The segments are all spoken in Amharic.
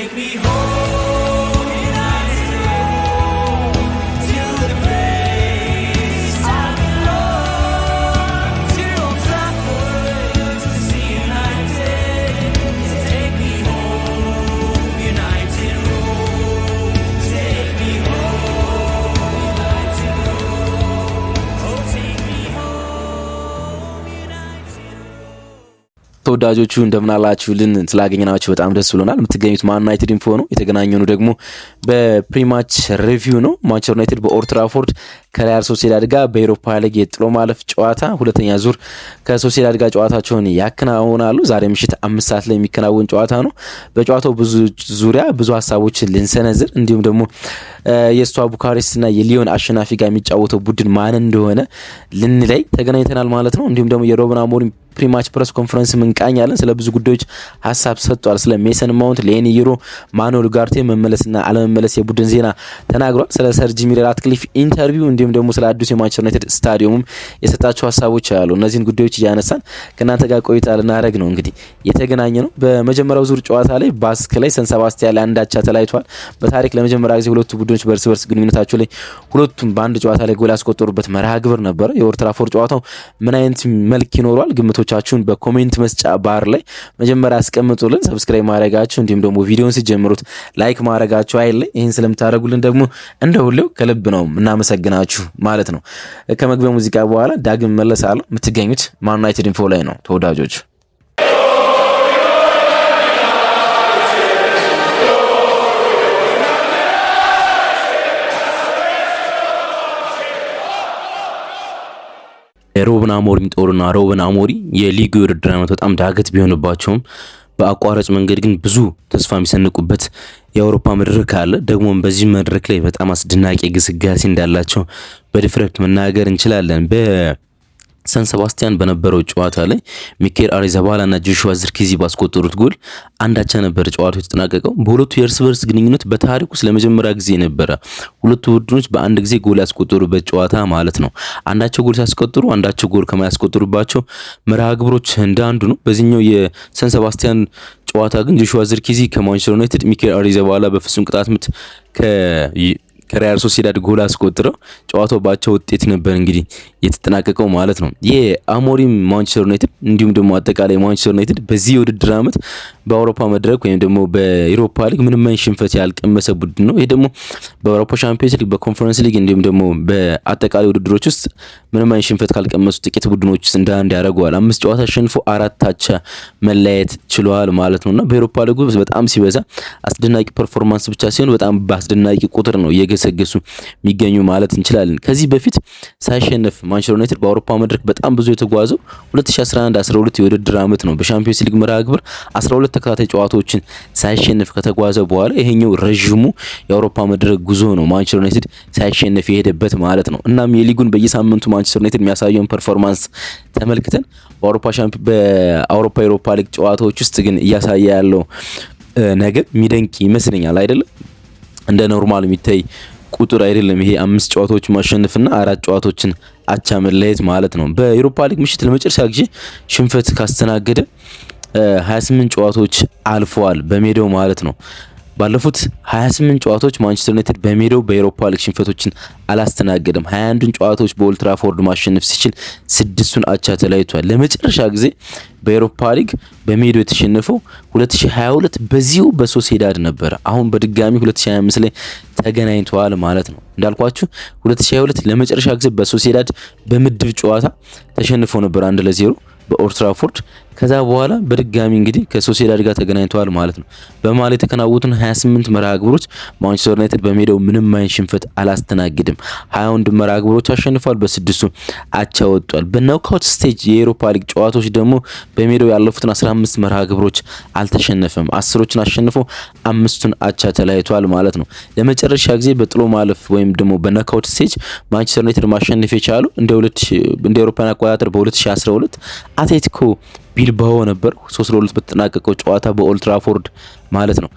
take me home, United, to the place I belong, to Old Trafford, to see United. Take me home, United Road. Take me home, United Road. Oh, take me home, United Road. ተወዳጆቹ እንደምን አላችሁልን? ስላገኘናችሁ በጣም ደስ ብሎናል። የምትገኙት ማን ዩናይትድ ኢንፎ ነው። የተገናኘኑ ደግሞ በፕሪማች ሪቪው ነው። ማንቸስተር ዩናይትድ በኦልድ ትራፎርድ ከሪያል ሶሲዳድ ጋር በኤሮፓ ሊግ የጥሎ ማለፍ ጨዋታ ሁለተኛ ዙር ከሶሲዳድ ጋር ጨዋታቸውን ያከናውናሉ። ዛሬ ምሽት 5 ሰዓት ላይ የሚከናወን ጨዋታ ነው። በጨዋታው ዙሪያ ብዙ ሀሳቦችን ልንሰነዝር እንዲሁም ደግሞ የስቷ ቡካሬስትና የሊዮን አሸናፊ ጋር የሚጫወተው ቡድን ማን እንደሆነ ልንለይ ተገናኝተናል ማለት ነው። እንዲሁም ደግሞ የሩበን አሞሪም ፕሪማች ፕሬስ ኮንፈረንስ እንቃኛለን። ስለ ብዙ ጉዳዮች ሀሳብ ሰጥቷል። ስለ ሜሰን ማውንት፣ ሌኒ ይሮ፣ ማኑኤል ኡጋርቴ መመለስና አለመመለስ የቡድን ዜና ተናግሯል። ስለ ሰር ጂሚ ራትክሊፍ ኢንተርቪው እንዲሁም ደግሞ ስለ አዲሱ የማንቸስተር ዩናይትድ ስታዲየሙም የሰጣቸው ሀሳቦች አሉ። እነዚህን ጉዳዮች እያነሳን ከእናንተ ጋር ቆይታ ልናደርግ ነው። እንግዲህ የተገናኘ ነው። በመጀመሪያው ዙር ጨዋታ ላይ ባስክ ላይ ሰን ሰባስቲያን ላይ አንዳቻ ተለያይቷል። በታሪክ ለመጀመሪያ ጊዜ ሁለቱ ቡድኖች በእርስ በርስ ግንኙነታቸው ላይ ሁለቱም በአንድ ጨዋታ ላይ ጎል ያስቆጠሩበት መርሃ ግብር ነበረ። የኦልድ ትራፎርድ ጨዋታው ምን አይነት መልክ ይኖረዋል? ግምቶቻችሁን በኮሜንት መስጫ ባር ላይ መጀመሪያ አስቀምጡልን። ሰብስክራይብ ማድረጋችሁ እንዲሁም ደግሞ ቪዲዮውን ሲጀምሩት ላይክ ማድረጋችሁ አይለይ። ይህን ስለምታደርጉልን ደግሞ እንደ ሁሌው ከልብ ነው እናመሰግናችሁ ማለት ነው። ከመግቢያ ሙዚቃ በኋላ ዳግም መለሳለሁ። የምትገኙት ማን ዩናይትድ ኢንፎ ላይ ነው ተወዳጆች። የሩበን አሞሪም ጦርና ሩበን አሞሪም የሊጉ ውድድር ዓመት በጣም ዳገት ቢሆንባቸውም በአቋራጭ መንገድ ግን ብዙ ተስፋ የሚሰንቁበት የአውሮፓ መድረክ አለ። ደግሞ በዚህ መድረክ ላይ በጣም አስደናቂ ግስጋሴ እንዳላቸው በድፍረት መናገር እንችላለን። በሰን ሰባስቲያን በነበረው ጨዋታ ላይ ሚኬል አሪዛባላና ጆሹዋ ዝርክዚ ባስቆጠሩት ጎል አንዳቻ ነበር ጨዋታው የተጠናቀቀው። በሁለቱ የእርስ በርስ ግንኙነት በታሪኩ ስለመጀመሪያ ጊዜ ነበረ ሁለቱ ቡድኖች በአንድ ጊዜ ጎል ያስቆጠሩበት ጨዋታ ማለት ነው። አንዳቸው ጎል ሲያስቆጥሩ አንዳቸው ጎል ከማያስቆጥሩባቸው መርሃ ግብሮች እንዳንዱ ነው። በዚህኛው የሰን ሰባስቲያን ጨዋታ ግን ጆሹዋ ዝርክዚ ከማንቸስተር ዩናይትድ፣ ሚኬል አሪዛባላ በፍጹም ቅጣት ምት ከሪያል ሶሲዳድ ጎል አስቆጥረው ጨዋታው ባቻ ውጤት ነበር እንግዲህ የተጠናቀቀው ማለት ነው። የአሞሪም ማንቸስተር ዩናይትድ እንዲሁም ደግሞ አጠቃላይ ማንቸስተር ዩናይትድ በዚህ የውድድር ዓመት በአውሮፓ መድረክ ወይም ደግሞ በዩሮፓ ሊግ ምንም አይነት ሽንፈት ያልቀመሰ ቡድን ነው። ይሄ ደግሞ በአውሮፓ ቻምፒየንስ ሊግ፣ በኮንፈረንስ ሊግ እንዲሁም ደግሞ በአጠቃላይ ውድድሮች ውስጥ ምንም አይነት ሽንፈት ካልቀመሱ ጥቂት ቡድኖች ውስጥ እንደ አንድ ያደርገዋል። 5 ጨዋታ አሸንፎ 4 አቻ መለያየት ችሏል ማለት ነውና በዩሮፓ ሊግ በጣም ሲበዛ አስደናቂ ፐርፎርማንስ ብቻ ሲሆን በጣም በአስደናቂ ቁጥር ነው እየገሰገሱ የሚገኙ ማለት እንችላለን። ከዚህ በፊት ሳይሸነፍ ማንቸስተር ዩናይትድ በአውሮፓ መድረክ በጣም ብዙ የተጓዘው 2011-12 የውድድር ዓመት ነው። በሻምፒዮንስ ሊግ መርሃ ግብር 12 ተከታታይ ጨዋታዎችን ሳይሸነፍ ከተጓዘ በኋላ ይሄኛው ረጅሙ የአውሮፓ መድረክ ጉዞ ነው ማንቸስተር ዩናይትድ ሳይሸነፍ የሄደበት ማለት ነው። እናም የሊጉን በየሳምንቱ ማንቸስተር ዩናይትድ የሚያሳየውን ፐርፎርማንስ ተመልክተን በአውሮፓ ዩሮፓ ሊግ ጨዋታዎች ውስጥ ግን እያሳየ ያለው ነገር የሚደንቅ ይመስለኛል። አይደለም እንደ ኖርማል የሚታይ ቁጥር አይደለም ይሄ 5 ጨዋታዎች ማሸነፍና 4 ጨዋታዎችን አቻ መለየት ማለት ነው። በዩሮፓ ሊግ ምሽት ለመጨረሻ ጊዜ ሽንፈት ካስተናገደ 28 ጨዋታዎች አልፈዋል በሜዳው ማለት ነው። ባለፉት 28 ጨዋታዎች ማንቸስተር ዩናይትድ በሜዳው በዩሮፓ ሊግ ሽንፈቶችን አላስተናገደም። 21ን ጨዋታዎች በኦልድ ትራፎርድ ማሸነፍ ሲችል 6ቱን አቻ ተለያይቷል። ለመጨረሻ ጊዜ በዩሮፓ ሊግ በሜዳው የተሸነፈው 2022 በዚሁ በሶሲዳድ ነበር። አሁን በድጋሚ 2025 ላይ ተገናኝተዋል ማለት ነው። እንዳልኳችሁ 2022 ለመጨረሻ ጊዜ በሶሲዳድ በምድብ ጨዋታ ተሸንፈው ነበር 1-0 በኦልድ ትራፎርድ። ከዛ በኋላ በድጋሚ እንግዲህ ከሶሲዳድ ጋር ተገናኝተዋል ማለት ነው። በመሃል የተከናወኑትን 28 መርሃ ግብሮች ማንቸስተር ዩናይትድ በሜዳው ምንም አይነት ሽንፈት አላስተናግድም። 21 መርሃ ግብሮች አሸንፏል፣ በ6ቱ አቻ ወጥቷል። በኖክአውት ስቴጅ የዩሮፓ ሊግ ጨዋታዎች ደግሞ በሜዳው ያለፉትን 15 መርሃ ግብሮች አልተሸነፈም። 10ዎችን አሸንፎ 5ቱን አቻ ተለያይቷል ማለት ነው። ለመጨረሻ ጊዜ በጥሎ ማለፍ ወይም ደግሞ በኖክአውት ስቴጅ ማንቸስተር ዩናይትድ ማሸነፍ የቻሉ እንደ አውሮፓውያን አቆጣጠር በ2012 አትሌቲኮ ቢልባኦ ነበር 3-2 በተጠናቀቀው ጨዋታ በኦልድ ትራፎርድ ማለት ነው።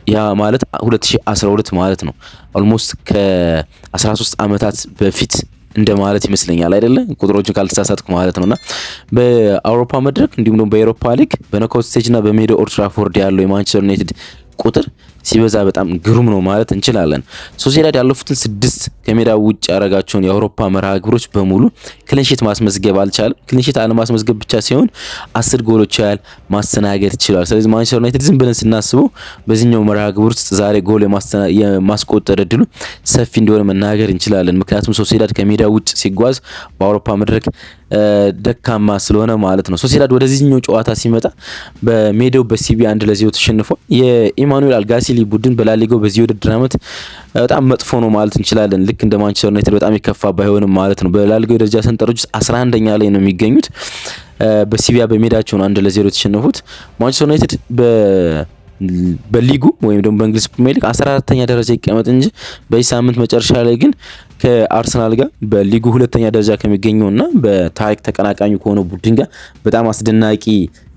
ያ ማለት 2012 ማለት ነው። ኦልሞስት ከ13 ዓመታት በፊት እንደማለት ይመስለኛል አይደለ? ቁጥሮችን ካልተሳሳትኩ ማለት ነውና በአውሮፓ መድረክ እንዲሁም ደግሞ በዩሮፓ ሊግ በኖክአውት ስቴጅና በሜዳው ኦልድ ትራፎርድ ያለው የማንቸስተር ዩናይትድ ቁጥር ሲበዛ በጣም ግሩም ነው ማለት እንችላለን። ሶሲዳድ ያለፉትን 6 ከሜዳ ውጭ ያረጋቸውን የአውሮፓ መርሃ ግብሮች በሙሉ ክሊንሺት ማስመዝገብ አልቻለም። ክሊንሺት አለማስመዝገብ ብቻ ሲሆን 10 ጎሎች ያህል ማስተናገድ ይችላል። ስለዚህ ማንቸስተር ዩናይትድ ዝም ብለን ስናስበው በዚህኛው መርሃ ግብር ውስጥ ዛሬ ጎል የማስቆጠር እድሉ ሰፊ እንደሆነ መናገር እንችላለን። ምክንያቱም ሶሲዳድ ከሜዳ ውጭ ሲጓዝ በአውሮፓ መድረክ ደካማ ስለሆነ ማለት ነው። ሶሲዳድ ወደዚህኛው ጨዋታ ሲመጣ በሜዳው በሲቢ 1-0 ተሸንፏል። የኢማኑኤል አልጋሲሊ ቡድን በላሊጋው በዚህ ውድድር ዓመት በጣም መጥፎ ነው ማለት እንችላለን። ልክ እንደ ማንቸስተር ዩናይትድ በጣም የከፋ ባይሆንም ማለት ነው። በላሊጋው ደረጃ ሰንጠረዥ ውስጥ 11ኛ ላይ ነው የሚገኙት። በሲቢያ በሜዳቸው ነው 1-0 የተሸነፉት። ማንቸስተር ዩናይትድ በሊጉ ወይም ደግሞ በእንግሊዝ ፕሪሚየር ሊግ 14ኛ ደረጃ ይቀመጥ እንጂ በዚህ ሳምንት መጨረሻ ላይ ግን ከአርሰናል ጋር በሊጉ 2ኛ ደረጃ ከሚገኘውና በታሪክ ተቀናቃኙ ከሆነው ቡድን ጋር በጣም አስደናቂ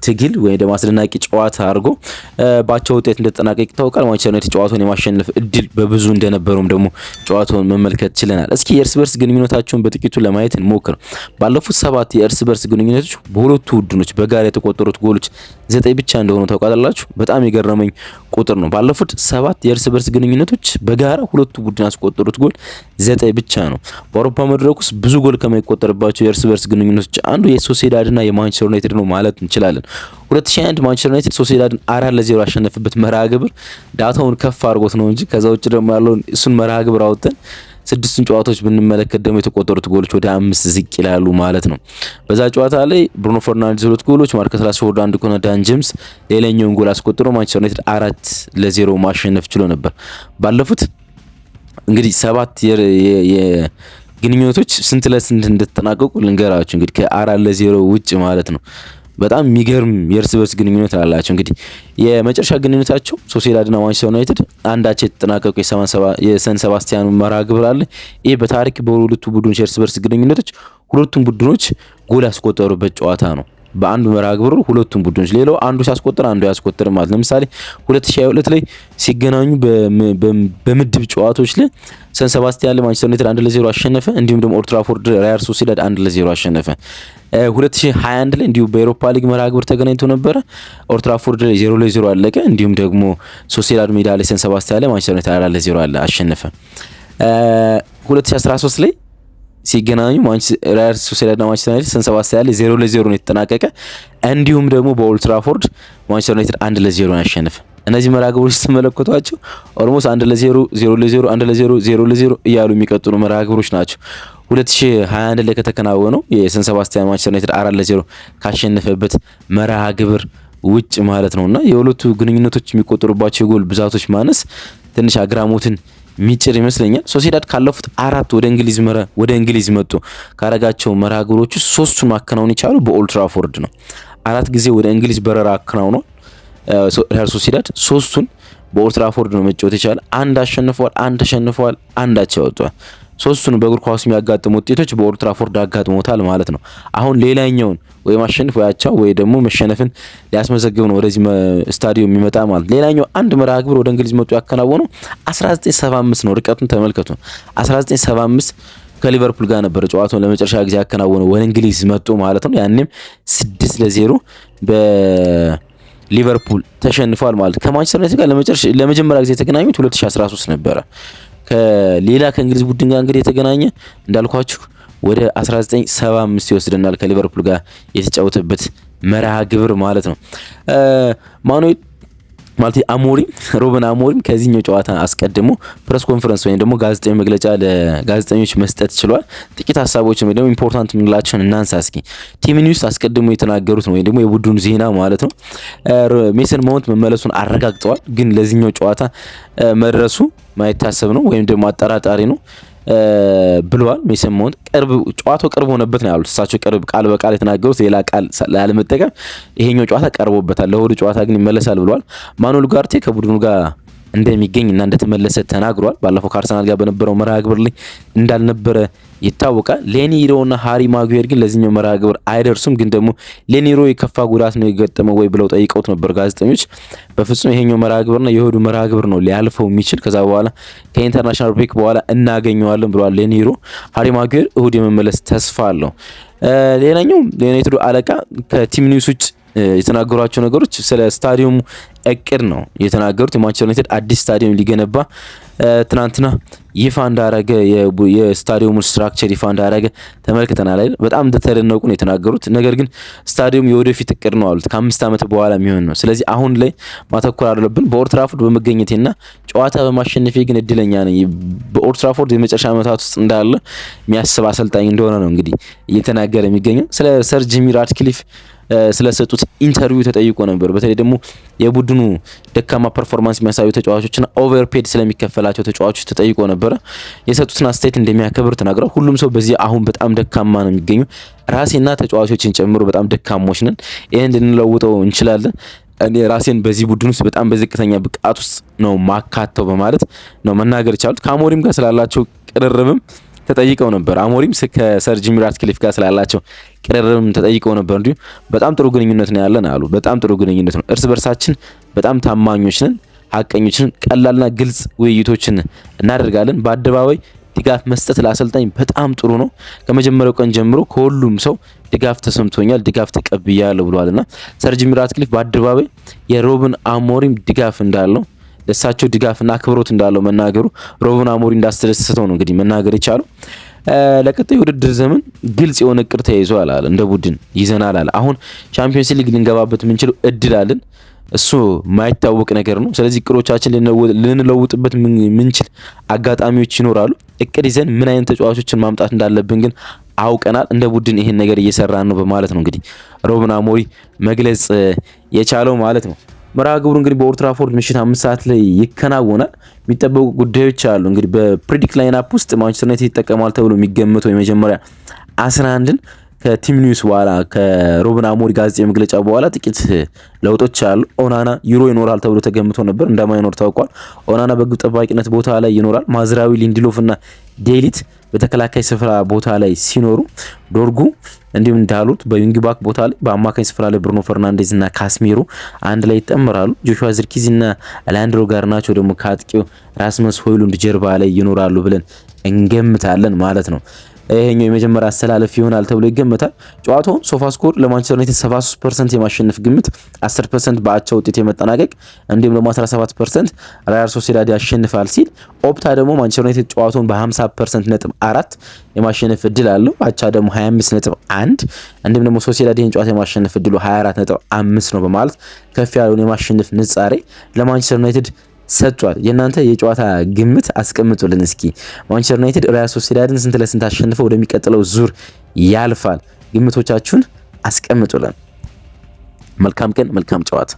ትግል ወይ ደግሞ አስደናቂ ጨዋታ አድርጎ ባቻ ውጤት እንደተጠናቀቀ ይታወቃል። ማንቸስተር ዩናይትድ ጨዋታውን የማሸነፍ እድል በብዙ እንደነበረውም ደግሞ ጨዋታውን መመልከት ችለናል። እስኪ የእርስ በርስ ግንኙነታቸውን በጥቂቱ ለማየት እንሞክር። ባለፉት 7 የእርስ በርስ ግንኙነቶች በሁለቱ ቡድኖች በጋራ የተቆጠሩት ጎሎች 9 ብቻ እንደሆኑ ታውቃላችሁ። በጣም የገረመኝ ቁጥር ነው። ባለፉት 7 የእርስ በርስ ግንኙነቶች በጋራ ሁለቱ ቡድን ያስቆጠሩት ጎል 9 ብቻ ነው። በአውሮፓ መድረክ ውስጥ ብዙ ጎል ከማይቆጠርባቸው የእርስ በርስ ግንኙነቶች አንዱ የሶሲዳድና የማንቸስተር ዩናይትድ ነው ማለት እንችላለን። 2021 ማንቸስተር ዩናይትድ ሶሲዳድን 4-0 ያሸነፈበት መርሃ ግብር ዳታውን ከፍ አድርጎት ነው እንጂ ከዛ ውጭ ደግሞ ያለውን እሱን መርሃ ግብር አውጥተን 6ቱን ጨዋታዎች ብንመለከት ደግሞ የተቆጠሩት ጎሎች ወደ 5 ዝቅ ይላሉ ማለት ነው። በዛ ጨዋታ ላይ ብሩኖ ፈርናንዴዝ 2 ጎሎች፣ ማርከስ ራሽፎርድ 1 ኮና ዳን ጄምስ ሌላኛውን ጎል አስቆጥሮ ማንቸስተር ዩናይትድ 4-0 ማሸነፍ ችሎ ነበር። ባለፉት እንግዲህ 7 የግንኙነቶች ስንት ለስንት እንደተጠናቀቁ ልንገራችሁ። እንግዲህ ከ4-0 ውጭ ማለት ነው። በጣም የሚገርም የእርስ በርስ ግንኙነት አላቸው። እንግዲህ የመጨረሻ ግንኙነታቸው ሶሲዳድና ማንቸስተር ዩናይትድ አንዳቸው የተጠናቀቁ የሰን ሰባስቲያን መርሃ ግብር አለ። ይህ በታሪክ በሁለቱ ቡድኖች የእርስ በርስ ግንኙነቶች ሁለቱም ቡድኖች ጎል ያስቆጠሩበት ጨዋታ ነው። በአንዱ መርሃ ግብር ሁለቱም ቡድኖች ሌላው አንዱ ሲያስቆጥር አንዱ ያስቆጥር ማለት ለምሳሌ 2022 ላይ ሲገናኙ በምድብ ጨዋታዎች ላይ ሰን ሰባስቲያን ላይ ማንቸስተር ዩናይትድ 1-0 አሸነፈ። እንዲሁም ደግሞ ኦልድ ትራፎርድ ሪያል ሶሲዳድ 1-0 አሸነፈ። 2021 ላይ እንዲሁ በኤሮፓ ሊግ መርሃ ግብር ተገናኝቶ ነበረ። ኦልድ ትራፎርድ ላይ 0-0 አለቀ። እንዲሁም ደግሞ ሶሲዳድ ሜዳ ላይ ሰን ሰባስቲያን ላይ ማንቸስተር ዩናይትድ 4-0 አሸነፈ። 2013 ላይ ሲገናኙ ሪያል ሶሲዳድና ማንቸስተር ዩናይትድ ሰን ሰባስቲያን ላይ 0-0 ነው የተጠናቀቀ። እንዲሁም ደግሞ በኦልድ ትራፎርድ ማንቸስተር ዩናይትድ 1-0 ነው ያሸነፈ። እነዚህ መርሃ ግብሮች ስትመለከቷቸው ኦልሞስት 1-0 0-0 1-0 0-0 እያሉ የሚቀጥሉ መርሃ ግብሮች ናቸው። 2021 ላይ ከተከናወነው የሰን ሰባስቲያን ማንቸስተር ዩናይትድ 4-0 ካሸነፈበት መርሃ ግብር ውጭ ማለት ነውና የሁለቱ ግንኙነቶች የሚቆጠሩባቸው የጎል ብዛቶች ማነስ ትንሽ አግራሞትን ሚጭር ይመስለኛል። ሶሲዳድ ካለፉት 4 ወደ እንግሊዝ መጡ ካረጋቸው መርሃ ግብሮች 3ቱን ማከናወን የቻሉ በኦልድ ትራፎርድ ነው። 4 ጊዜ ወደ እንግሊዝ በረራ አከናውኗል። ሪያል ሶሲዳድ 3ቱን በኦልድ ትራፎርድ ነው መጫወት የቻለ። አንድ አሸንፈዋል፣ አንድ ተሸንፈዋል፣ አንዳቸው ወጥቷል። 3ቱን በእግር ኳስ የሚያጋጥሙ ውጤቶች በኦልድ ትራፎርድ አጋጥሞታል ማለት ነው። አሁን ሌላኛውን ወይ ማሸነፍ ወይ አቻ ወይ ደግሞ መሸነፍን ሊያስመዘግብ ነው ወደዚህ ስታዲየም የሚመጣ ማለት። ሌላኛው አንድ መርሃ ግብር ወደ እንግሊዝ መጡ ያከናወነው 1975 ነው። ርቀቱን ተመልከቱ። 1975 ከሊቨርፑል ጋር ነበር ጨዋታውን ለመጨረሻ ጊዜ ያከናወነው ወደ እንግሊዝ መጡ ማለት ነው። ያኔም 6-0 በሊቨርፑል ተሸንፏል ማለት። ከማንቸስተር ዩናይትድ ጋር ለመጀመሪያ ጊዜ የተገናኙት 2013 ነበረ። ከሌላ ከእንግሊዝ ቡድን ጋር እንግዲህ የተገናኘ እንዳልኳችሁ ወደ 1975 ይወስደናል ከሊቨርፑል ጋር የተጫወተበት መርሃ ግብር ማለት ነው። ማኑኤል ማለት ሩበን አሞሪም ከዚህኛው ጨዋታ አስቀድሞ ፕሬስ ኮንፈረንስ ወይም ደግሞ ጋዜጣዊ መግለጫ ለጋዜጠኞች መስጠት ችሏል። ጥቂት ሀሳቦች ወይ ደግሞ ኢምፖርታንት የምንላቸውን እናንሳ እስኪ። ቲም ኒውስ አስቀድሞ የተናገሩት ነው ወይም ደግሞ የቡድኑ ዜና ማለት ነው። ሜሰን ማውንት መመለሱን አረጋግጠዋል። ግን ለዚህኛው ጨዋታ መድረሱ ማይታሰብ ነው ወይም ደግሞ አጠራጣሪ ነው ብለዋል። ሜሰን ማውንት ጨዋታው ቅርብ ሆነበት ነው ያሉት እሳቸው። ቅርብ ቃል በቃል የተናገሩት ሌላ ቃል ላለመጠቀም ይሄኛው ጨዋታ ቀርቦበታል፣ ለእሁዱ ጨዋታ ግን ይመለሳል ብለዋል። ማኑኤል ኡጋርቴ ከቡድኑ ጋር እንደሚገኝ እና እንደተመለሰ ተናግሯል። ባለፈው ከአርሰናል ጋር በነበረው መርሃ ግብር ላይ እንዳልነበረ ይታወቃል። ሌኒሮ እና ሃሪ ማጉዌር ግን ለዚህኛው መርሃ ግብር አይደርሱም። ግን ደግሞ ሌኒሮ የከፋ ጉዳት ነው የገጠመው ወይ ብለው ጠይቀውት ነበር ጋዜጠኞች። በፍጹም ይሄኛው መርሃ ግብርና የእሁዱ መርሃ ግብር ነው ሊያልፈው የሚችል ከዛ በኋላ ከኢንተርናሽናል ብሬክ በኋላ እናገኘዋለን ብለዋል ሌኒሮ። ሃሪ ማጉዌር እሁድ የመመለስ ተስፋ አለው። ሌላኛው የዩናይትዱ አለቃ ከቲም ኒውስ ውጭ የተናገሯቸው ነገሮች ስለ ስታዲየሙ እቅድ ነው የተናገሩት። የማንቸስተር ዩናይትድ አዲስ ስታዲየም ሊገነባ ትናንትና ይፋ እንዳረገ የስታዲየሙን ስትራክቸር ይፋ እንዳረገ ተመልክተናል አይደል? በጣም እንደተደነቁ ነው የተናገሩት። ነገር ግን ስታዲየሙ የወደፊት እቅድ ነው አሉት፣ ከ5 ዓመት በኋላ የሚሆን ነው። ስለዚህ አሁን ላይ ማተኮር አለብን። በኦልድ ትራፎርድ በመገኘቴና ጨዋታ በማሸነፌ ግን እድለኛ ነኝ። በኦልድ ትራፎርድ የመጨረሻ ዓመታት ውስጥ እንዳለ የሚያስብ አሰልጣኝ እንደሆነ ነው እንግዲህ እየተናገረ የሚገኘው። ስለ ሰር ጂሚ ራትክሊፍ ስለሰጡት ኢንተርቪው ተጠይቆ ነበር። በተለይ ደግሞ የቡድኑ ደካማ ፐርፎርማንስ የሚያሳዩ ተጫዋቾችና ኦቨርፔድ ስለሚከፈላቸው ተጫዋቾች ተጠይቆ ነበረ። የሰጡትን አስተያየት እንደሚያከብር ተናግረው ሁሉም ሰው በዚህ አሁን በጣም ደካማ ነው የሚገኘው፣ ራሴና ተጫዋቾችን ጨምሮ በጣም ደካሞች ነን፣ ይህን ልንለውጠው እንችላለን፣ እኔ ራሴን በዚህ ቡድን ውስጥ በጣም በዝቅተኛ ብቃት ውስጥ ነው ማካተው በማለት ነው መናገር የቻሉት። ከአሞሪም ጋር ስላላቸው ቅርርብም ተጠይቀው ነበር። አሞሪም ከሰር ጂሚ ራትክሊፍ ጋር ስላላቸው ቅርርብም ተጠይቀው ነበር። እንዲሁ በጣም ጥሩ ግንኙነት ነው ያለን አሉ። በጣም ጥሩ ግንኙነት ነው፣ እርስ በርሳችን በጣም ታማኞች ነን፣ ሀቀኞች ነን፣ ቀላልና ግልጽ ውይይቶችን እናደርጋለን። በአደባባይ ድጋፍ መስጠት ለአሰልጣኝ በጣም ጥሩ ነው። ከመጀመሪያው ቀን ጀምሮ ከሁሉም ሰው ድጋፍ ተሰምቶኛል፣ ድጋፍ ተቀብያለሁ ብለዋልና ሰር ጂሚ ራትክሊፍ በአደባባይ የሩበን አሞሪም ድጋፍ እንዳለው ለሳቸው ድጋፍና አክብሮት እንዳለው መናገሩ ሩበን አሞሪም እንዳስደሰተው ነው እንግዲህ መናገር የቻለው። ለቀጣዩ ውድድር ዘመን ግልጽ የሆነ እቅድ ተይዟል አለ። እንደ ቡድን ይዘናል አለ። አሁን ቻምፒየንስ ሊግ ልንገባበት የምንችለው እድል አለን። እሱ ማይታወቅ ነገር ነው። ስለዚህ እቅዶቻችን ልንለውጥበት ምንችል አጋጣሚዎች ይኖራሉ። እቅድ ይዘን ምን አይነት ተጫዋቾችን ማምጣት እንዳለብን ግን አውቀናል። እንደ ቡድን ይሄን ነገር እየሰራን ነው በማለት ነው እንግዲህ ሩበን አሞሪም መግለጽ የቻለው ማለት ነው። መርሃ ግብሩ እንግዲህ በኦልድ ትራፎርድ ምሽት 5 ሰዓት ላይ ይከናወናል። የሚጠበቁ ጉዳዮች አሉ። እንግዲህ በፕሪዲክት ላይን አፕ ውስጥ ማንቸስተር ዩናይትድ ይጠቀማል ተብሎ የሚገመተው የመጀመሪያ 11ን ከቲም ኒውስ በኋላ ከሩበን አሞሪም ጋዜጣዊ መግለጫ በኋላ ጥቂት ለውጦች አሉ። ኦናና ዩሮ ይኖራል ተብሎ ተገምቶ ነበር፣ እንደማይኖር ታውቋል። ኦናና በግብ ጠባቂነት ቦታ ላይ ይኖራል። ማዝራዊ፣ ሊንድሎፍ እና ዴሊት በተከላካይ ስፍራ ቦታ ላይ ሲኖሩ፣ ዶርጉ እንዲሁም ዳሎት በዊንግ ባክ ቦታ ላይ፣ በአማካኝ ስፍራ ላይ ብሩኖ ፈርናንዴዝ እና ካስሜሮ አንድ ላይ ይጠመራሉ። ጆሹዋ ዝርኪዚ እና አሌሃንድሮ ጋርናቾ ደግሞ ከአጥቂው ራስመስ ሆይሉንድ ጀርባ ላይ ይኖራሉ ብለን እንገምታለን ማለት ነው። ይሄኛው የመጀመሪያ አሰላለፍ ይሆናል ተብሎ ይገመታል። ጨዋታውን ሶፋስኮር ለማንቸስተር ዩናይትድ 73% የማሸነፍ ግምት፣ 10% በአቻ ውጤት የመጠናቀቅ እንዲሁም ደግሞ 17% ሪያል ሶሲዳድ ያሸንፋል ሲል፣ ኦፕታ ደግሞ ማንቸስተር ዩናይትድ ጨዋታውን በ50% ነጥብ 4 የማሸነፍ እድል አለው። አቻ ደግሞ 25.1 እንዲሁም ደግሞ ሶሲዳድ ይህን ጨዋታ የማሸነፍ እድሉ 24.5 ነው በማለት ከፍ ያለውን የማሸነፍ ንጻሬ ለማንቸስተር ዩናይትድ ሰጥቷል። የእናንተ የጨዋታ ግምት አስቀምጡልን እስኪ። ማንቸስተር ዩናይትድ ሪያል ሶሲዳድን ስንት ለስንት አሸንፈው ወደሚቀጥለው ዙር ያልፋል? ግምቶቻችሁን አስቀምጡልን። መልካም ቀን፣ መልካም ጨዋታ።